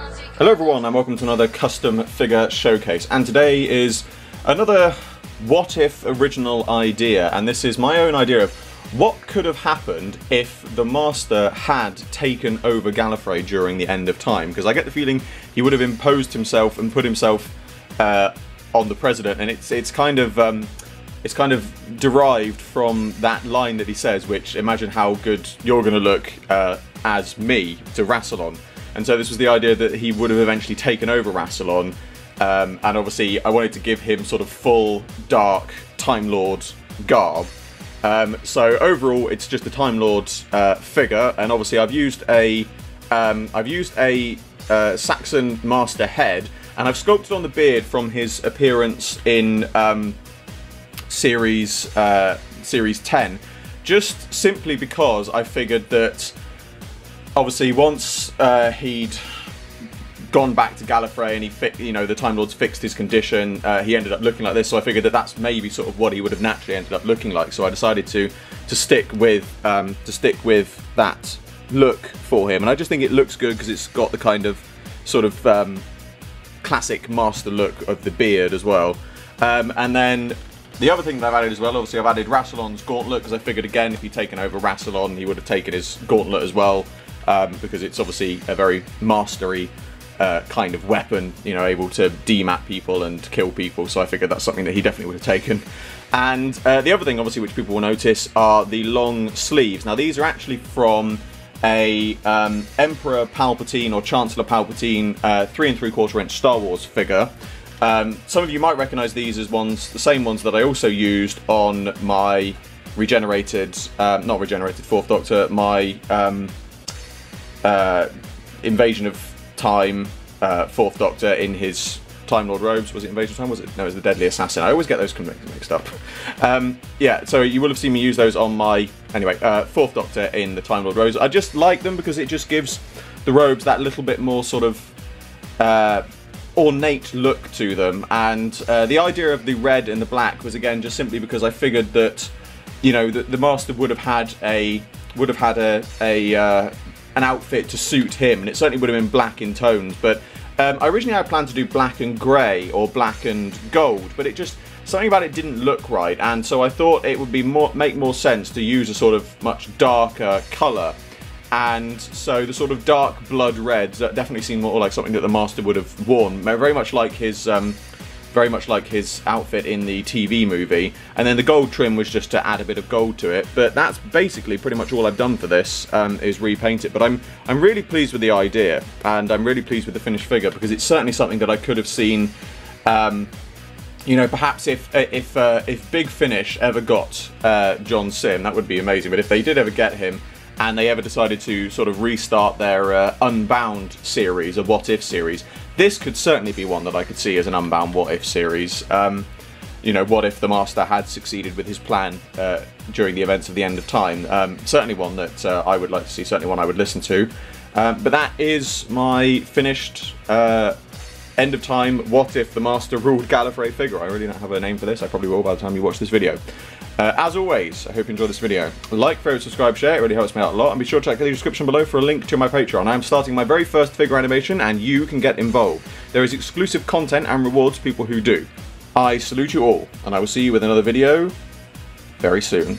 Hello everyone and welcome to another custom figure showcase, and today is another what if original idea, and this is my own idea of what could have happened if the Master had taken over Gallifrey during the end of time, because I get the feeling he would have imposed himself and put himself on the President, and it's kind of derived from that line that he says, which imagine how good you're going to look as me to Rassilon. And so this was the idea that he would have eventually taken over Rassilon, and obviously I wanted to give him sort of full dark Time Lord garb. So overall, it's just a Time Lord figure, and obviously I've used a Saxon Master head, and I've sculpted on the beard from his appearance in Series 10, just simply because I figured that obviously once he'd gone back to Gallifrey and the Time Lords fixed his condition, he ended up looking like this. So I figured that that's maybe sort of what he would have naturally ended up looking like. So I decided to stick with that look for him, and I just think it looks good because it's got the kind of sort of classic Master look of the beard as well. And then the other thing that I've added as well, obviously I've added Rassilon's gauntlet, because I figured again if he'd taken over Rassilon he would have taken his gauntlet as well. Because it's obviously a very mastery kind of weapon, able to demap people and kill people, so I figured that's something that he definitely would have taken. And the other thing, obviously, which people will notice are the long sleeves. Now, these are actually from a Emperor Palpatine or Chancellor Palpatine 3 3/4 inch Star Wars figure. Some of you might recognise these as the same ones that I also used on my not regenerated 4th Doctor, my Invasion of Time 4th Doctor in his Time Lord robes. Was it Invasion of Time? Was it? No, it was the Deadly Assassin. I always get those mixed up. Yeah, so you will have seen me use those on my, 4th Doctor in the Time Lord robes. I just like them because it just gives the robes that little bit more sort of ornate look to them, and the idea of the red and the black was again just simply because I figured that, the Master would have had an outfit to suit him, and it certainly would have been black in tones, but I originally had planned to do black and grey or black and gold, but something about it didn't look right, and so I thought it would make more sense to use a sort of much darker colour. And so the sort of dark blood reds definitely seem more like something that the Master would have worn, very much like his outfit in the TV movie. And then the gold trim was just to add a bit of gold to it. But that's basically pretty much all I've done for this, is repaint it. But I'm really pleased with the idea, and I'm really pleased with the finished figure, because it's certainly something that I could have seen. Perhaps if Big Finish ever got John Sim, that would be amazing. But if they did ever get him, and they ever decided to sort of restart their Unbound series, a What If series, this could certainly be one that I could see as an Unbound What If series. What if the Master had succeeded with his plan during the events of the end of time? Certainly one that I would like to see, certainly one I would listen to. But that is my finished end of time What If the Master Ruled Gallifrey figure. I really don't have a name for this. I probably will by the time you watch this video. As always, I hope you enjoyed this video. Like, favorite, subscribe, share, it really helps me out a lot, and be sure to check the description below for a link to my Patreon. I am starting my very first figure animation, and you can get involved. There is exclusive content and rewards for people who do. I salute you all, and I will see you with another video very soon.